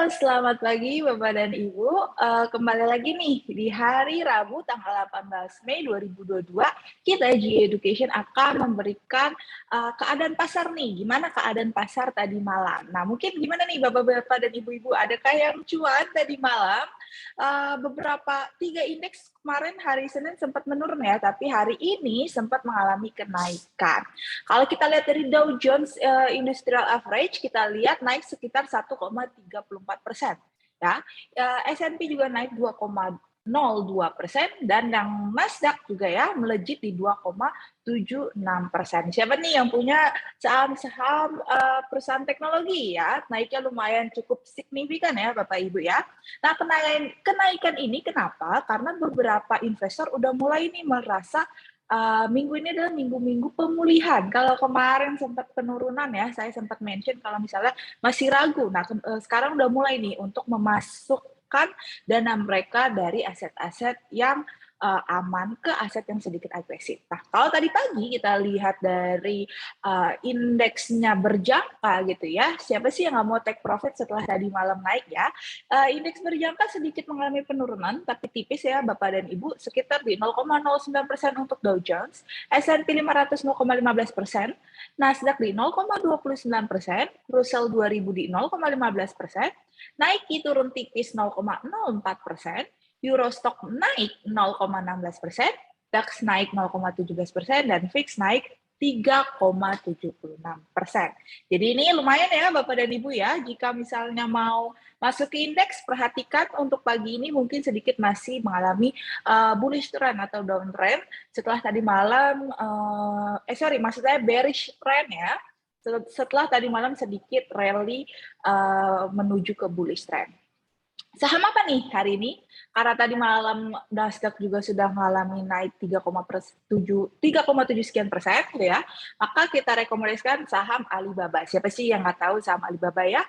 Selamat pagi Bapak dan Ibu. Kembali lagi nih di hari Rabu tanggal 18 Mei 2022, kita G Education akan memberikan keadaan pasar nih. Gimana keadaan pasar tadi malam? Nah, mungkin gimana nih Bapak-bapak dan Ibu-ibu, adakah yang cuan tadi malam? Beberapa 3 indeks kemarin hari Senin sempat menurun ya, tapi hari ini sempat mengalami kenaikan. Kalau kita lihat dari Dow Jones Industrial Average, kita lihat naik sekitar 1,34%. Ya, S&P juga naik 2,02% dan yang Nasdaq juga ya melejit di 2,76%. Siapa nih yang punya saham-saham perusahaan teknologi ya? Naiknya lumayan cukup signifikan ya Bapak Ibu ya. Nah, kenaikan ini kenapa? Karena beberapa investor udah mulai nih merasa minggu ini adalah minggu-minggu pemulihan. Kalau kemarin sempat penurunan ya, saya sempat mention kalau misalnya masih ragu. Nah, sekarang udah mulai nih untuk memasukkan dana mereka dari aset-aset yang aman ke aset yang sedikit agresif. Nah, kalau tadi pagi kita lihat dari indeksnya berjangka gitu ya, siapa sih yang nggak mau take profit setelah tadi malam naik ya? Indeks berjangka sedikit mengalami penurunan, tapi tipis ya Bapak dan Ibu, sekitar di 0,09% untuk Dow Jones, S&P 500 0,15%, Nasdaq di 0,29%, Russell 2000 di 0,15%, Nike turun tipis 0,04%, Eurostock naik 0,16%, DAX naik 0,17%, dan VIX naik 3,76%. Jadi ini lumayan ya Bapak dan Ibu ya, jika misalnya mau masuk ke indeks, perhatikan untuk pagi ini mungkin sedikit masih mengalami bullish trend atau downtrend setelah tadi malam, maksudnya bearish trend ya, setelah tadi malam sedikit rally menuju ke bullish trend. Saham apa nih hari ini? Karena tadi malam Nasdaq juga sudah mengalami naik 3,7 sekian persen, gitu ya. Maka kita rekomendasikan saham Alibaba. Siapa sih yang nggak tahu saham Alibaba ya?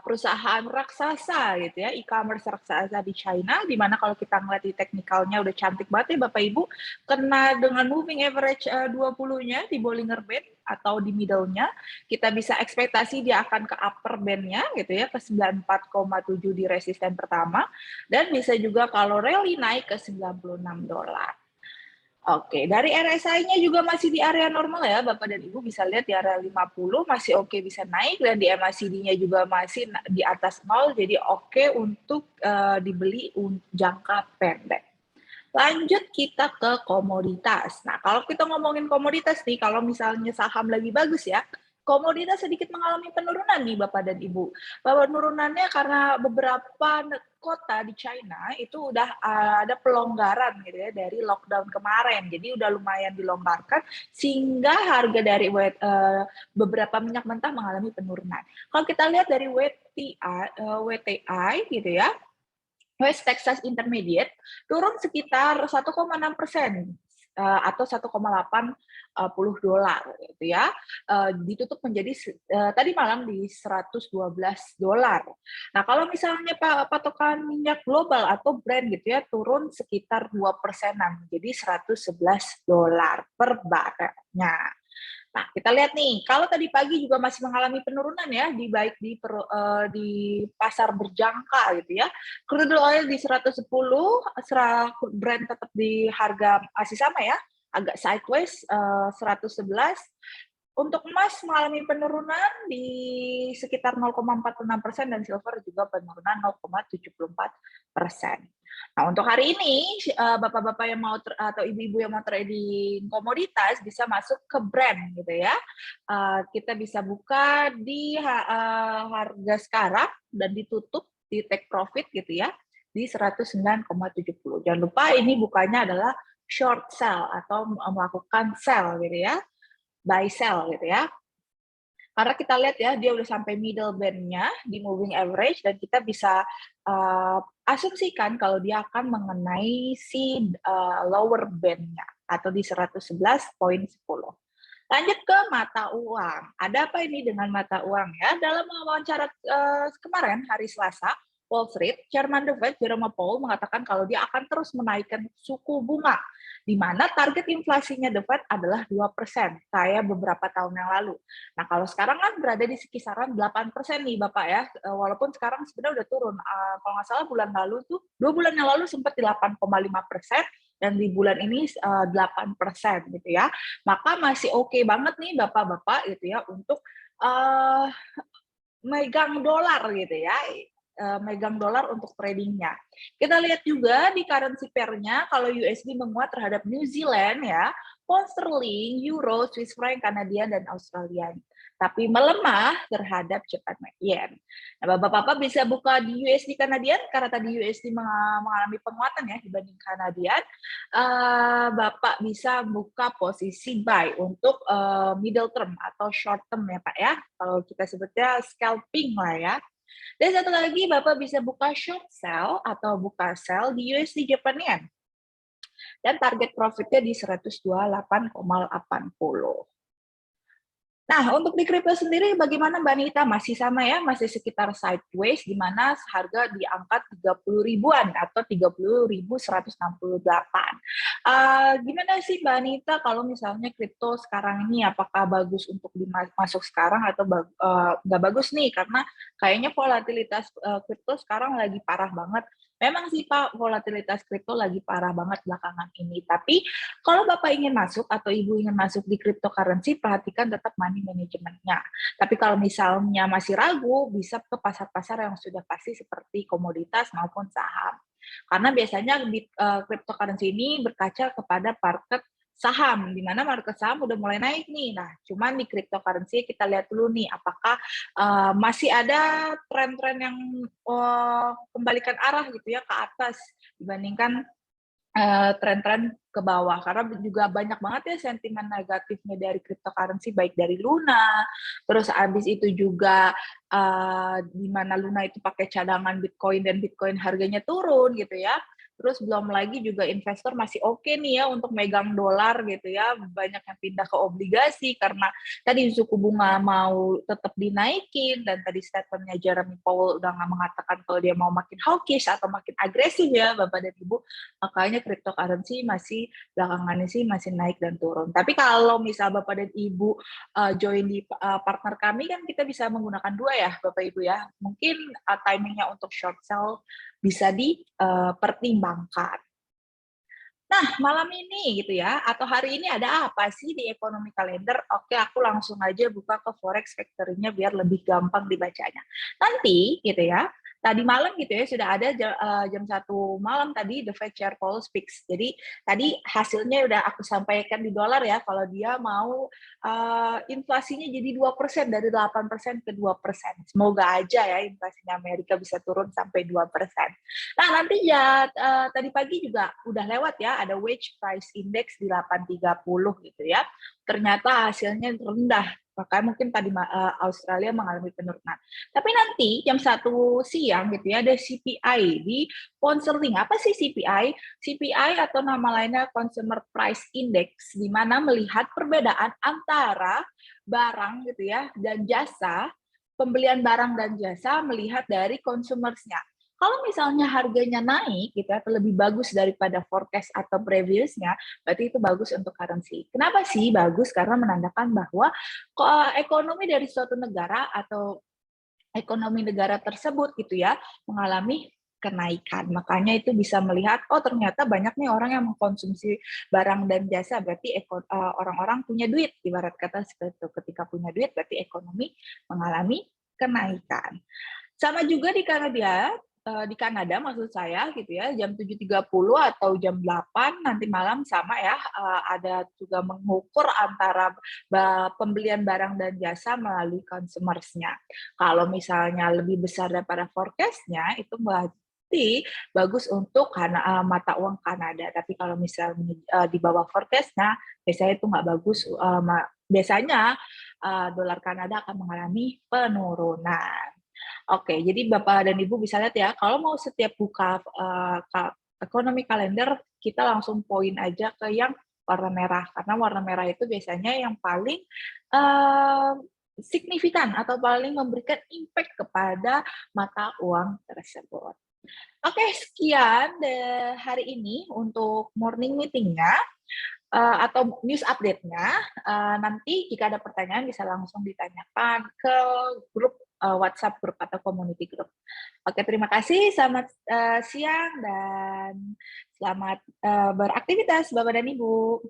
Perusahaan raksasa gitu ya, e-commerce raksasa di China, di mana kalau kita ngeliat di teknikalnya udah cantik banget ya Bapak Ibu, kena dengan moving average 20-nya di Bollinger Band atau di middle-nya, kita bisa ekspektasi dia akan ke upper band-nya gitu ya, ke 94,7 di resisten pertama, dan bisa juga kalau rally naik ke $96. Oke, dari RSI-nya juga masih di area normal ya, Bapak dan Ibu bisa lihat di area 50 masih oke bisa naik, dan di MACD-nya juga masih di atas 0, jadi oke untuk dibeli jangka pendek. Lanjut kita ke komoditas. Nah, kalau kita ngomongin komoditas nih, kalau misalnya saham lagi bagus ya, komoditas sedikit mengalami penurunan nih Bapak dan Ibu. Penurunannya karena beberapa kota di China itu udah ada pelonggaran gitu ya dari lockdown kemarin. Jadi udah lumayan dilonggarkan sehingga harga dari beberapa minyak mentah mengalami penurunan. Kalau kita lihat dari WTI gitu ya, West Texas Intermediate turun sekitar 1,6%, atau 1,80 dolar gitu ya, ditutup menjadi tadi malam di $112. Nah, kalau misalnya patokan minyak global atau Brent gitu ya, turun sekitar 2%-an, jadi $111 per barelnya. Nah, kita lihat nih, kalau tadi pagi juga masih mengalami penurunan ya, baik di pasar berjangka gitu ya. Crude oil di 110, Brent tetap di harga masih sama ya, agak sideways 111. Untuk emas mengalami penurunan di sekitar 0,46% dan silver juga penurunan 0,74%. Nah, untuk hari ini, bapak-bapak yang mau atau ibu-ibu yang mau trading komoditas bisa masuk ke Brent gitu ya. Kita bisa buka di harga sekarang dan ditutup di take profit gitu ya di 109,70. Jangan lupa ini bukanya adalah short sell atau melakukan sell gitu ya, buy sell gitu ya. Karena kita lihat ya, dia udah sampai middle band-nya di moving average, dan kita bisa asumsikan kalau dia akan mengenai si lower band-nya atau di 111,10. Lanjut ke mata uang. Ada apa ini dengan mata uang ya? Dalam wawancara kemarin hari Selasa, Wall Street, Chairman The Fed Jerome Powell mengatakan kalau dia akan terus menaikkan suku bunga, di mana target inflasinya The Fed adalah 2%, kayak beberapa tahun yang lalu. Nah, kalau sekarang kan berada di kisaran 8% nih, Bapak ya, walaupun sekarang sebenarnya udah turun. Kalau nggak salah bulan lalu tuh, 2 bulan yang lalu sempat di 8,5%, dan di bulan ini 8% gitu ya. Maka masih oke banget nih Bapak-Bapak gitu ya untuk megang dolar gitu ya, megang dolar untuk tradingnya. Kita lihat juga di currency pair-nya, kalau USD menguat terhadap New Zealand ya, pound sterling, euro, Swiss franc, Kanadian, dan Australian. Tapi melemah terhadap Japan yen. Nah, Bapak-Bapak bisa buka di USD Kanadian, karena tadi USD mengalami penguatan ya dibanding Kanadian. Bapak bisa buka posisi buy untuk middle term atau short term ya Pak ya. Kalau kita sebutnya scalping lah ya. Dan satu lagi, Bapak bisa buka short sell atau buka sell di USD Japan Yen. Dan target profitnya di 128,80. Nah, untuk di kripto sendiri bagaimana Mbak Nita? Masih sama ya, masih sekitar sideways, di mana harga di angka 30 ribuan atau 30.168. Gimana sih Mbak Nita kalau misalnya kripto sekarang ini, apakah bagus untuk masuk sekarang atau nggak bagus nih? Karena kayaknya volatilitas kripto sekarang lagi parah banget. Memang sih Pak, volatilitas kripto lagi parah banget belakangan ini. Tapi kalau Bapak ingin masuk atau Ibu ingin masuk di cryptocurrency, perhatikan tetap money manajemennya. Tapi kalau misalnya masih ragu, bisa ke pasar-pasar yang sudah pasti seperti komoditas maupun saham. Karena biasanya di cryptocurrency ini berkaca kepada market saham, di mana market saham udah mulai naik nih. Nah, cuman di cryptocurrency kita lihat dulu nih, apakah masih ada tren-tren yang kembalikan arah gitu ya ke atas dibandingkan tren-tren ke bawah, karena juga banyak banget ya sentimen negatifnya dari cryptocurrency, baik dari Luna, terus abis itu juga di mana Luna itu pakai cadangan Bitcoin dan Bitcoin harganya turun gitu ya. Terus belum lagi juga investor masih oke nih ya untuk megang dolar gitu ya, banyak yang pindah ke obligasi karena tadi suku bunga mau tetap dinaikin, dan tadi statementnya Jeremy Powell udah nggak mengatakan kalau dia mau makin hawkish atau makin agresif ya Bapak dan Ibu, makanya cryptocurrency masih belakangan ini sih masih naik dan turun. Tapi kalau misal Bapak dan Ibu join di partner kami, kan kita bisa menggunakan dua ya Bapak Ibu ya. Mungkin timingnya untuk short sell bisa dipertimbangkan. Nah, malam ini gitu ya, atau hari ini ada apa sih di ekonomi kalender? Oke, aku langsung aja buka ke Forex Factory-nya biar lebih gampang dibacanya. Nanti gitu ya, tadi malam gitu ya, sudah ada jam 1 malam tadi The Fed Chair Powell speaks. Jadi tadi hasilnya udah aku sampaikan di dolar ya, kalau dia mau inflasinya jadi 2%, dari 8% ke 2%. Semoga aja ya inflasinya Amerika bisa turun sampai 2%. Nah, nanti ya tadi pagi juga udah lewat ya, ada wage price index di 830 gitu ya. Ternyata hasilnya rendah, makanya mungkin tadi Australia mengalami penurunan. Tapi nanti jam 1 siang gitu ya, ada CPI di pound sterling. Apa sih CPI? CPI atau nama lainnya Consumer Price Index, di mana melihat perbedaan antara barang gitu ya dan jasa, pembelian barang dan jasa melihat dari consumersnya. Kalau misalnya harganya naik gitu atau lebih bagus daripada forecast atau previousnya, berarti itu bagus untuk currency. Kenapa sih bagus? Karena menandakan bahwa ekonomi dari suatu negara atau ekonomi negara tersebut gitu ya mengalami kenaikan. Makanya itu bisa melihat, oh ternyata banyak nih orang yang mengkonsumsi barang dan jasa, berarti orang-orang punya duit. Ibarat kata seperti itu, ketika punya duit berarti ekonomi mengalami kenaikan. Sama juga di Kanada maksud saya gitu ya, jam 7.30 atau jam 8 nanti malam sama ya, ada juga mengukur antara pembelian barang dan jasa melalui consumersnya. Kalau misalnya lebih besar daripada forecast-nya, itu berarti bagus untuk mata uang Kanada. Tapi kalau misalnya di bawah forecast-nya, biasanya itu nggak bagus. Biasanya dolar Kanada akan mengalami penurunan. Oke, jadi Bapak dan Ibu bisa lihat ya, kalau mau setiap buka ekonomi kalender, kita langsung poin aja ke yang warna merah, karena warna merah itu biasanya yang paling signifikan atau paling memberikan impact kepada mata uang tersebut. Oke, sekian hari ini untuk morning meeting-nya atau news update-nya. Nanti jika ada pertanyaan bisa langsung ditanyakan ke grup WhatsApp grup atau community group. Oke, terima kasih. Selamat siang dan selamat beraktivitas Bapak dan Ibu.